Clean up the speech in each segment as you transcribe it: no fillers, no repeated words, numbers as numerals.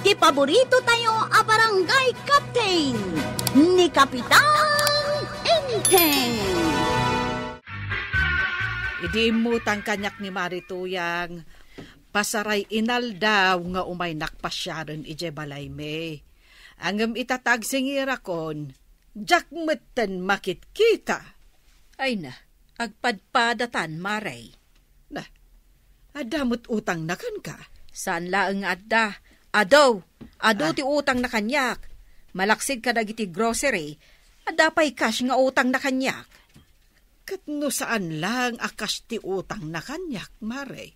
ti paborito tayo a barangay captain ni Kapitan Enteng. Idi imutang kanyak ni Marituyang, pasaray inaldaw nga umay nakpasyaran ije balay me. Angam itatag singira kon, jak metten makit kita. Ay na, agpadpadatan maray. Na, adamot utang na kan ka. Saan laeng adda? Ado ti utang na kanyak. Malaksid ka dagiti grocery, adda pa'y cash nga utang na kanyak. Kat no saan lang akas ti utang na kanyak, maray.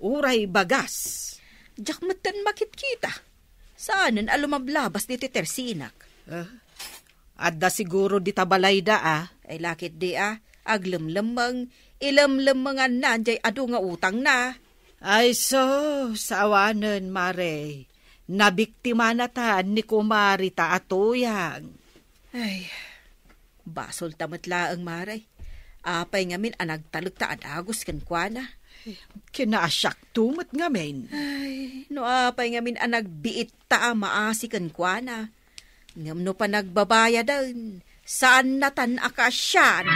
Uray bagas. Jak metten makit kita. Saanen alumablabas di ti tersinak. Adda siguro di tabalay da Ay lakit di aglemlemeng, ilemlemengan na anjay adu nga utang na. Ay sawanen, Mare. Nabiktima na tan ni Kumari ta atuyang. Ay, basol tamatlaang Mare. Apay ngamin anagtalog ta adagos kan kwa na. Kinaasyak tumot ngamin. Ay, no apay ngamin anagbiit ta maasi kan kwa na. Ngam no pa nagbabaya daun, saan natan akasyan?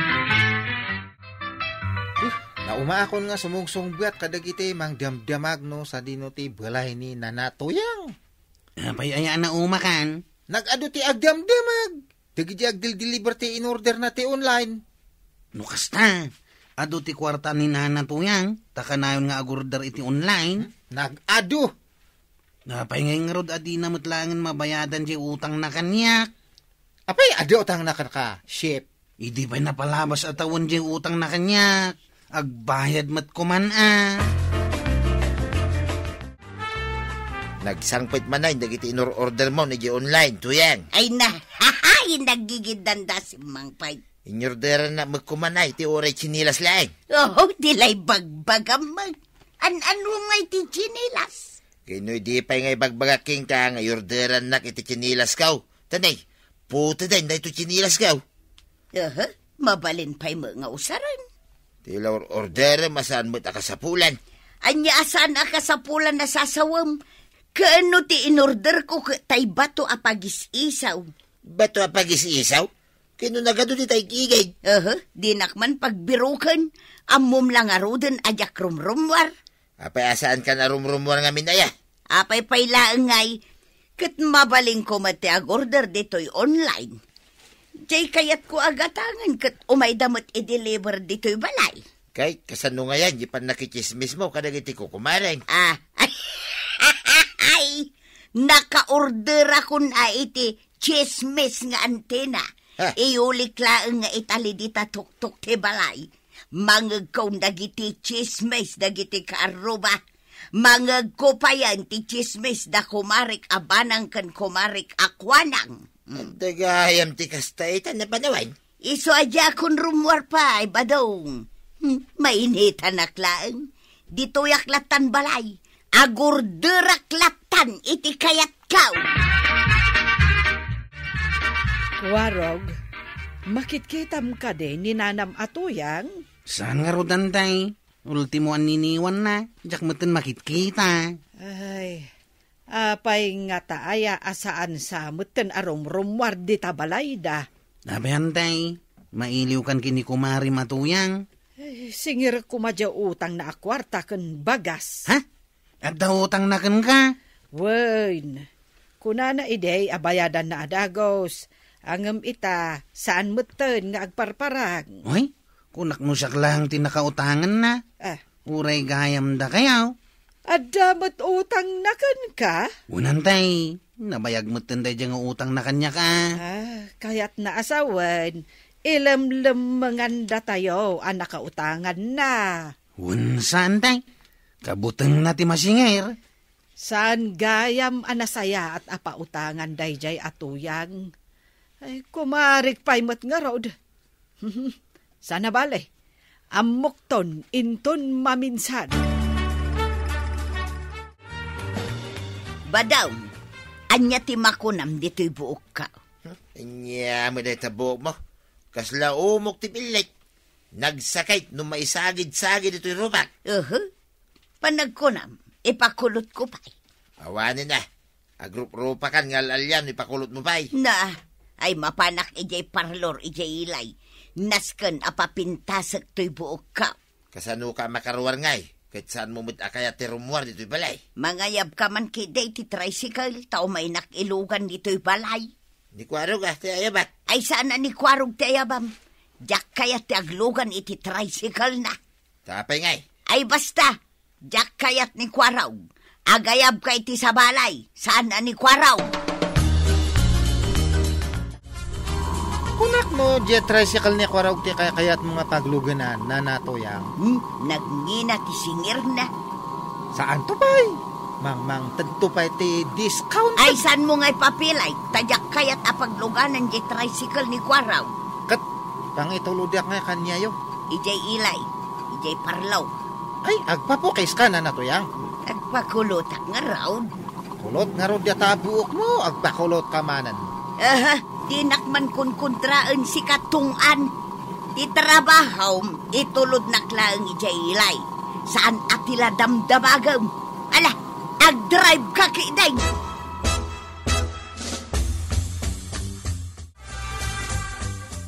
Naumaakon nga sumugsungbat kadagiti mang damdamag no sa dino ti balay ni Nanatuyang. Apay aya na umakan. Nag-ado ti agdamdamag. Dagiti agdil-deliver ti in-order na ti online. Nukas ta. Ado ti kwarta ni Nanatuyang. Takanayon nga agorder iti online. Nag-ado. Apay ngay nga rod adi na mutlangan mabayadan di utang na kanyak. Apay ado utang na ka, ship. Idi pa'y napalabas atawan di utang na kanyak. Agbayad mat kuman Nagsangpit man na, dagiti in-order mo ni online, Tuyang. Ay na, nagigidanda si Mangpay. In-orderan na magkumanay, ti oray chinilas lang. Oh, dilay bagbagam mag. Ano nga iti chinilas? Kino'y di pa ngay bagbagaking ka, nga orderan na iti chinilas kaw. Tanay, puta din na ito chinilas kaw. Mabalin pa'y mga usaran. Tila order, masaan mo't akasapulan. Anya asaan akasapulan na sasawam? Kaano ti in-order ko tay bato apagis-isaw? Bato apagis-isaw? Kino nagado di tay kigay? Dinakman pagbirukan. Amom lang arudan ajak rumrumwar. Apay asaan ka na rumrumwar nga minaya? Apay paylaan ngay. Kat mabaling ko mati ag-order dito'y online. Jay kayat ko agatangan kat umay damot i-deliver dito'y balay. Kay, kasano nga yan, di pa nakichismis mo, kadagiti ko kumareng. Ay, naka-order ako na iti chismis nga antena. Iulik laang nga itali dita tuk-tuk ti balay. Mangag ko dagiti chismis dagiti kaaruba. Mangag ko pa yan ti chismis da kumarik abanang kan kumarik akwanang. Dagayam ti kastaitan na panawan. Iso adya kun rumwar pa, badong. Mainitan aklaang. Dito yaklatan balay. Agurderak-latan iti kayat kaw. Warog, makitkitam ka din ni Nanam Atuyang? Saan nga rodan tay? Ultimo an niniwan na. Jak meten makitkita. Ay, apay nga taaya asaan sa meten arom-romwar di tabalay da. Nabayan tay, mailiw kan kini Kumari Matuyang. Ay, singir kumadya utang na akwarta kan bagas. Ha? At utang na kan ka? Wain, kunana idey abayadan na adagos. Angam ita, saan meten nga agparparag? Uy, kunak mo siya lang tinakautangan na. Uray gayam da kayaw. Adamot utang na kan ka? Unantay, nabayag mo tinday dyan utang na kanya ka. Kayat na asawan, ilamlamangan da tayo ang nakautangan na. Saan tay? Kabutang na ti masingir. Saan gayam anasaya at apautangan dayjay atuyang? Ay, kumarik pa'y matngarod. Sana bale, amukton inton maminsan. Badaw, anya ti makunam dito'y buok ka. Anya mo dahi tabuok mo. Kasla umok ti pilit. Nagsakay nung maisagid-sagid ito'y rubat. Panagkunam, ipakulot ko pa'y. Awanin na. Agrup-rupa kan nga alyan, ipakulot mo pa'y. Na, ay mapanak ijay parlor, ijay ilay. Nasken apapintasek to'y buok ka. Kasano ka makaruar ngay? Kahit saan mo akaya terumuar dito'y balay. Mangayab ka man kiday ti tricycle, tao may nakilugan dito'y balay. Ni Kwarog ti ayabat. Ay sana ni Kwarog ti ayabam. Jak kaya ti aglugan iti tricycle na. Tapay ngay. Ay basta, jak kayat ni Kwarog. Agayab ka iti sa balay, sana ni Kwarog. Kunak mo, jet tricycle ni Kwarog ti kayat mga pagluganan na natuyang. Nagngina ti singir na. Saan to pa'y? Mang tagto pa'y ti discount. Ay saan mo nga'y papilay, tadyak kayat apagluganan jet tricycle ni Kwarog. Kat, pang ituludyak nga kanyayo. Ijay ilay, ijay parlaw. Ay, agpapukis ka na natuyang. Agpakulutak nga raw. Kulot nga ro diyata buok mo, agpakulot ka manan. Di nakman kun kontraan si katungan. Di trabaho, itulod naklaang ijay ilay. Saan atila damdamagam? Ala, ag-drive ka kiday.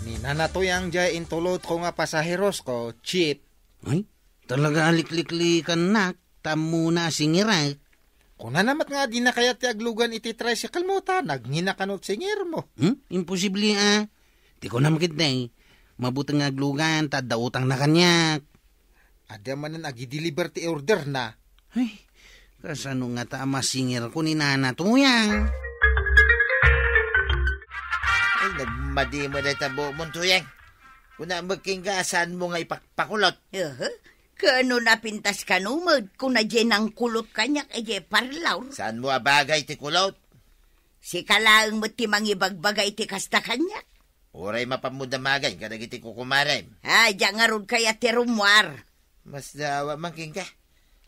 Ni nanatuyang jay intulot ko nga pasaheros ko, cheap. Ay, talaga alikliklikan nak. Tamo na singiray. Kung nanamat nga di na kaya ti aglugan iti tricycle mo ta, nagninakanot singir mo. Imposible Di ko na makitay. Mabuting aglugan, tadda utang na kanyak. Ada manan agi-deliver ti order na. Ay, kasano nga ta masingir ko ni Nana Tuyang. Ay, nagmadi mo na tabo mo tuyang. Kung na magkinggasan mo nga ipakpakulot. Kano napintas ka numod kung na dyan ang kulot kanyak ije parlaw. Saan mo abagay ti kulot? Si kalaang mo ti mangibagbagay ti kasta kanyak. Oray mapamudamagay, kadagiti kukumarem. Diyan nga ron kaya ti rumwar. Mas dawa mangking ka.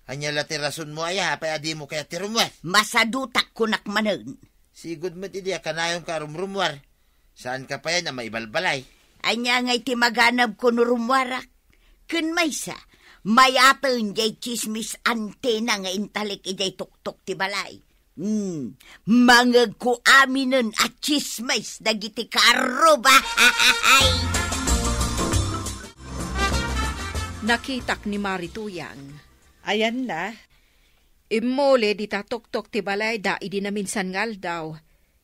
Anyala ti rason mo ay hapay adi mo kaya ti rumwar. Masadutak kunak manan. Sigud mo ti diya kanayon ka rumwar. Saan ka pa yan na maibalbalay? Anya ngay ti maganab ko no rumwarak. Kun maysa, mayatan jay chismis antena nga intalik ijay tuktok ti balay. Mangag ko aminen at chismis dagiti karo ba? Nakitak ni Marituyang. Ayan na. Imole di tatok-tok ti balay da idi na minsan ngal daw.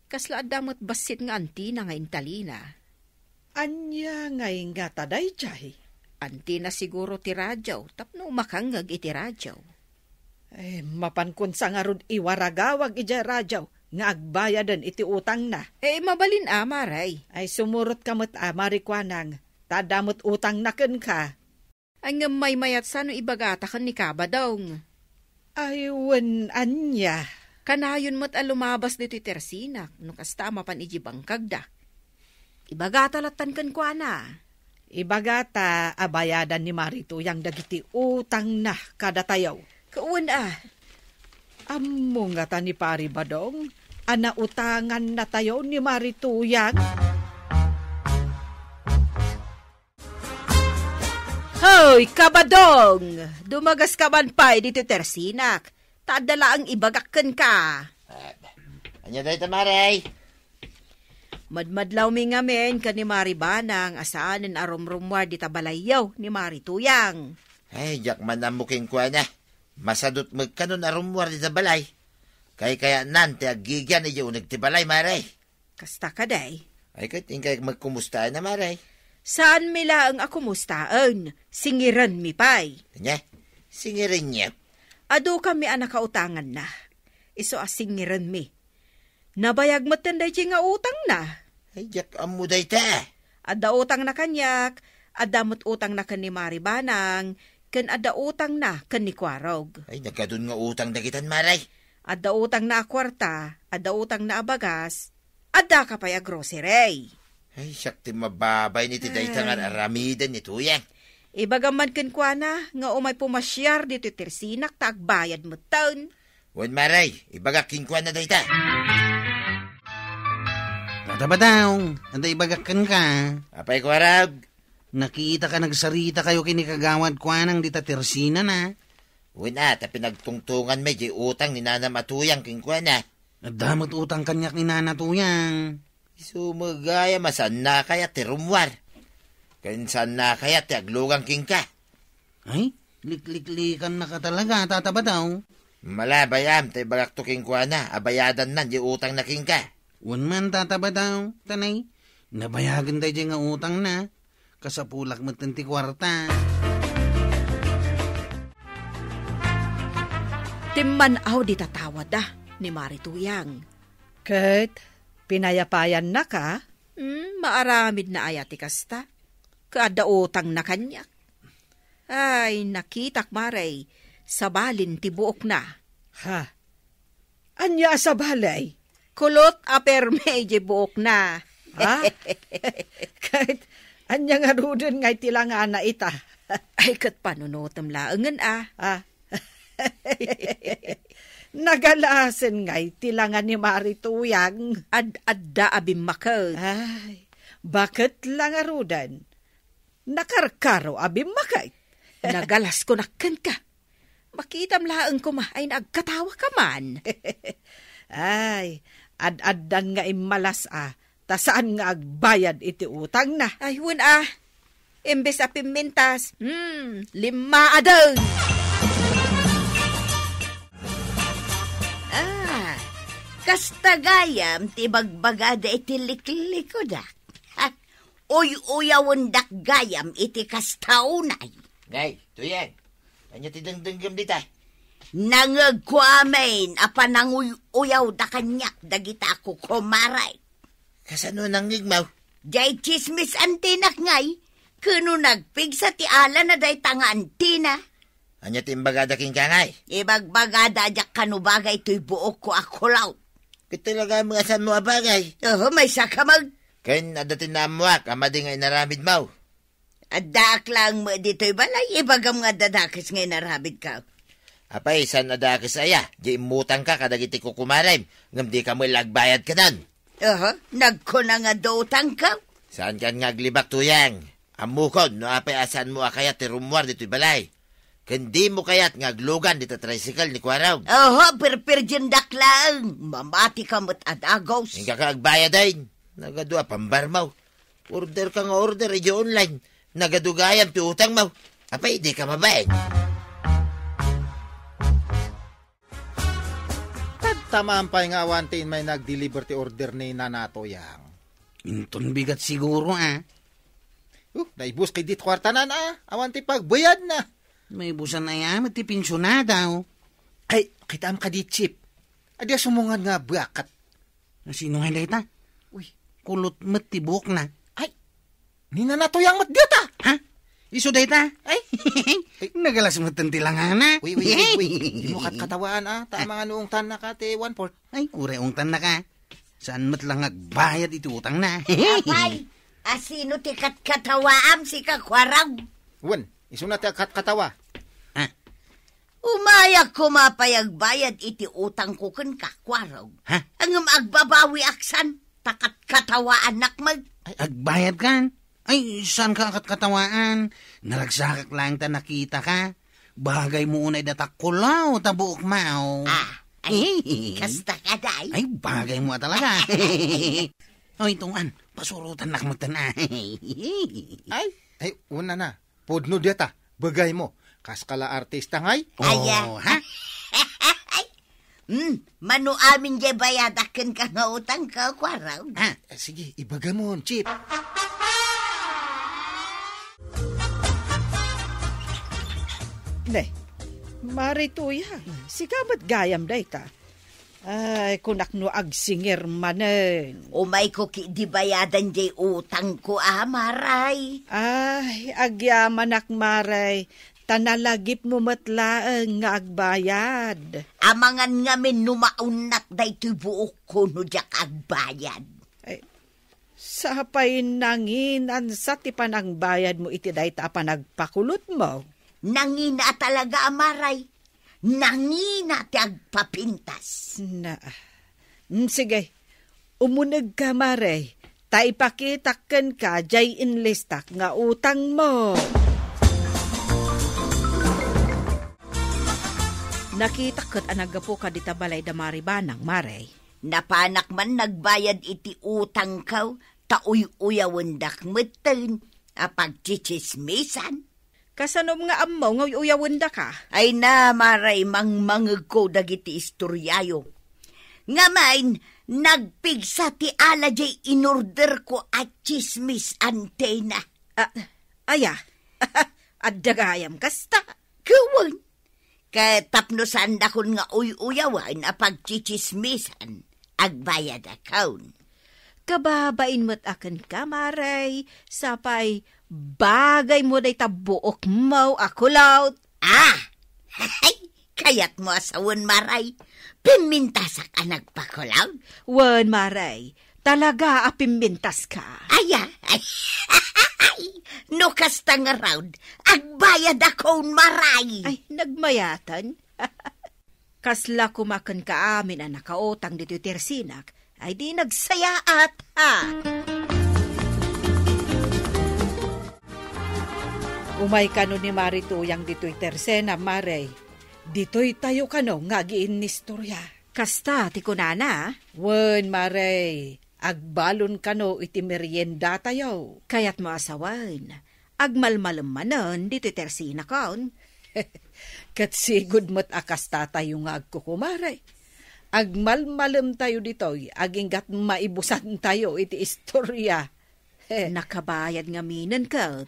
Kasla adamot basit nga antina nga intalina. Anya ngay nga taday jay. Antina siguro ti radyaw, tapno makangag iti radyaw. Mapankon sa nga ron iwaragawag ija radyaw, nga agbayadan iti utang na. Mabalin amaray. Ay sumurot kamot amarikwanang, tadamot utang na ken ka. Ang may mayat sano ibagata kan ni Kabadong. Ay wen anya. Kanayon mo't alumabas dito tersinak, no kasta mapan iji bangkag da. Ibagata latan kan kwa na. Ibagata abayadan ni Marituyang dagiti utang na kada tayaw. Kauwan Ammo nga ta ni Pari Badong, ana utangan na tayo ni Marituyang. Hoy, Kabadong! Dumagas ka man pa dito tersinak. Tadala ang ibagakken ka. Anya dahi tamaray? Madmadlaw mi ngamen ka ni Maribanang asaanin arumrumwar di tabalayaw ni Marituyang. Ay, jak man namuking kwa na. Masadot magkanon arumwar di tabalay. Kaya nante agigyan iyo nagtibalay, maray. Kasta ka day. Ay, kating magkumusta na, maray. Saan mila ang akumustaan? Singiran mi pay. Anya, singirin niya. Ado kami anak kautangan na. Iso asingiran mi. Nabayag mo tenday nga utang na. Ay, jak amuday ta. Ada utang na kanyak, adamot utang na kan ni Maribanang, kan ada utang na kan ni Kwarog. Ay, nagkadun nga utang dagitan, maray. Ada utang na akwarta, ada utang na abagas, ada ka pa'y grocery. Ay, sakti mababay ni tiday tangan aramidan ni Tuyang. Ibagaman kan kwa na, nga umay pumasyar dito tersinak, tagbayad mo taon. Wan, maray, ibagaking kwa na dahi ta. Badabadaw, anda ibagakan ka. Apay Kwarog. Nakita ka nagsarita kayo kinikagawad kwa nang ditatersina na. Wala, ta pinagtungtungan may di utang ni Nana Matuyang king kwa na. Damot utang kanyak ni Nana Tuyang. Sumagaya masan na kaya ti rumwar. Kansan na kaya ti aglugang king ka. Ay, likliklikan na ka talaga, tataba daw. Malabayam, tay bagaktuking kwa na, abayadan nan, di utang na king ka. Wan man tataba daw, tanay. Nabayagan tayo nga utang na. Kasapulak mo tinti kwarta. Timman aw di tatawad ni Marituyang. Ket, pinayapayan na ka? Maaramid na ayati kasta. Kada utang na kanyak. Ay, nakitak maray. Sabalin tibuok na. Ha? Anya sa balay? Kulot aper medyo buok na. Ha? Kahit anya nga rudin ngay tilangan na ita. Ay, kat panunutam laangan Ha? Nagalasan ngay tilangan ni Marituyang. Ad-adda abim makad. Ay, bakit lang arudan? Nakarkaro abim makay. Nagalas ko nakkan ka. Makitam laang ko ay nagkatawa ka man. Ay, ad-addan nga imalas ta saan nga agbayad iti utang na. Ay, imbes a pimintas, 5 adang. Kastagayam ti bagbagada iti liklikod Uy-uyawan dak gayam iti kastaunay. Ngay, Tuyang. Anya ti dengdenggam dita. Nangagkuamain apan uyaw da kanyak dagita ako kumaray. Kasano nang ngigmaw? Jay chismis antinak ngay. Kuno nagpig sa ti ala na day tanga antina. Anya ti imbagada king kangay. Ibagbagada jak kanubagay to'y buok ko ako law. Kitalaga mga san mo abagay. May sakamag. Kain adatin na amuak, amadi nga inaramid maw. Adak lang mo dito'y balay. Ibagam nga dadakis nga inaramid ka. Apay, san adakis aya? Di imutang ka kadagiti kukumarim. Ngam di ka mo lagbayad ka nan. Nagkuna nga dotang ka. Saan kan nga aglibak, Tuyang? Amukon, no apay asan mo akayat ti rumwar dito'y balay. Kandi mo kayat nga aglugan dito tricycle ni Kwaraw. Perperjendak lang. Mamati ka mo't adagos. Hingga ka agbayad din. Nagadua pambarmaw. Order ka nga order, iyo online. Nagadugayam ti utang maw. Apay, di ka mabaeng. Tamaan pa nga awantiin may nag-deliver ti order ni Nana Tuyang. Inton bigat siguro Naibus kay dit kwarta na awanti pagbayad na. May busan na yan, ti pensyonada Ay, kitaan ka di chip. Adya sumungan nga bakat. Sino nga ita? Uy, kulot matibok na. Ay, ni Nana Tuyang mat dita. Ha? Iso data? Ay, nagalas mo tantilangan na. Uy. Di mo katawaan Tama nga noong tan na ka, te 1/4. Ay, ureong tan na ka. Saan mat lang agbayad iti utang na. Apay, asino ti katkatawaam si Kakwaraw? Wan, iso na ti katawa. Umayak ko mapayagbayad iti utang ko ken Kakwaraw. Ha? Ang agbabawi aksan, takat katawaan nakmag. Ay, agbayad kan? Ay, saan ka katawaan? Nalagsakak lang ta nakita ka. Bagay mo unay datak kulaw, tabuok mao. Kasta ka day. Ay, bagay mo talaga. O, itungan, pasurutan nakmatan na. Ay, una na. Podno dita, bagay mo. Kaskala artista ngay. Oh, ha? Manu amin jay bayadaken ka nga utang Kakwaraw. Sige, ibaga mo, Chip. Ne, Marituyang, sigamat gayam dayta. Ay, kunak no agsingir manen. Umay ko ki di bayadan jay utang ko maray. Ay, agyaman maray. Tanalagip mo matlaang nga agbayad. Amangan nga min numaunat daytoy buok ko no jak agbayad. Ay, sapay nanginan sa tipan ang bayad mo iti dayta panagpakulot mo. Nangina talaga amaray. Nangina ti agpapintas. Sige, umunag ka maray. Ta ipakitaken ka jay inlistak nga utang mo. Nakita kat anagapo ka dita balay da maribanang maray. Napanak man nagbayad iti utang kaw, tauy-uyawendak meten, apagchichismisan. Kasanom nga amaw nga uyawan da ka? Ay na, maray, mangmangag ko dagiti istoryayo. Nga main, nagpigsa ti alajay inorder ko at chismis antena. Aya, at dagayam kasta. Kawan, katapnosan dakon nga uyawan apagchichismisan, agbayad akaun. Kababain mo't akan kamaray, sapay bagay mo day tabuok mo akulaw. Hay, kayat mo asawan maray, pimintasak ka nagpakulaw. Wan maray, talaga apimintas ka. Ay, no kastang around, agbayad akong maray. Ay, nagmayatan. Kasla kumakan ka amin ang nakautang dito tersinak, ay di nagsayaat ha. Umay kano ni Marituyang dito'y tersena, Maray. Dito'y tayo kano nga giin ni istorya. Kasta, ti kunana. Wen, Maray, agbalon kano iti merienda tayo. Kaya't mo asawan, agmalmalamanan dito'y tersina kaon. Katsigod mo't akas tayo nga agkukumaray. Agmalmalam tayo dito'y, aginggat maibusan tayo iti istorya. Nakabayad nga minan ka,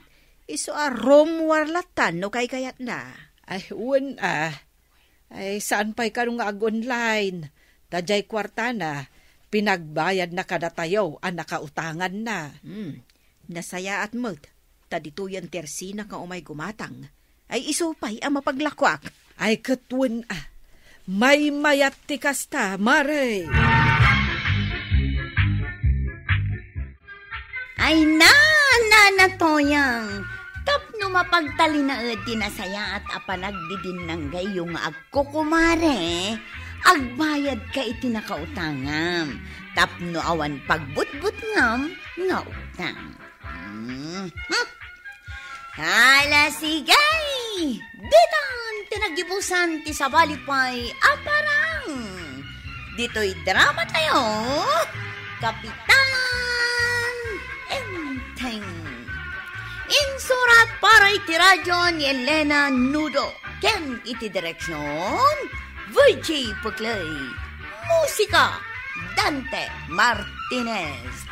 iso arom warlatan no kay kayat na. Ay, uwan Ay, saan pa'y karong ag-online? Tajay kwarta na, pinagbayad na kada tayo, ang nakautangan na. Nasaya at mo't, tadituyan tersina ka umay gumatang, ay isupay ang mapaglakwak. Ay, katwan may mayat ti kasta, Maray. Ay Toyang, tapno mapagtali na tinasaya at apanagdidin ng gayong agkukumare, agbayad ka iti nakautangam, tapno awan pagbutbut ngam nga utang. Hala sigay, ditan tinagibusan ti sabalipay aparang. Dito'y drama tayo, Kapitan Enteng. Insurat para iti radyo ni Elena Nudo. Ken iti direksyon, VJ Puklay. Musika, Dante Martinez.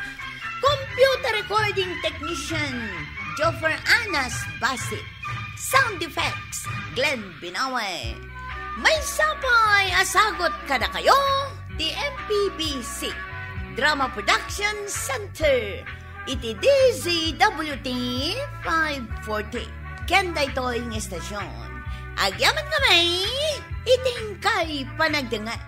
Computer recording technician, Joffer Anas Basit. Sound effects, Glenn Binawe. May sapay asagot kada kayo, the MPBC Drama Production Center. Iti DZWT 540. Kenda ito yung estasyon. Agyaman kami, iting kay panagdangat.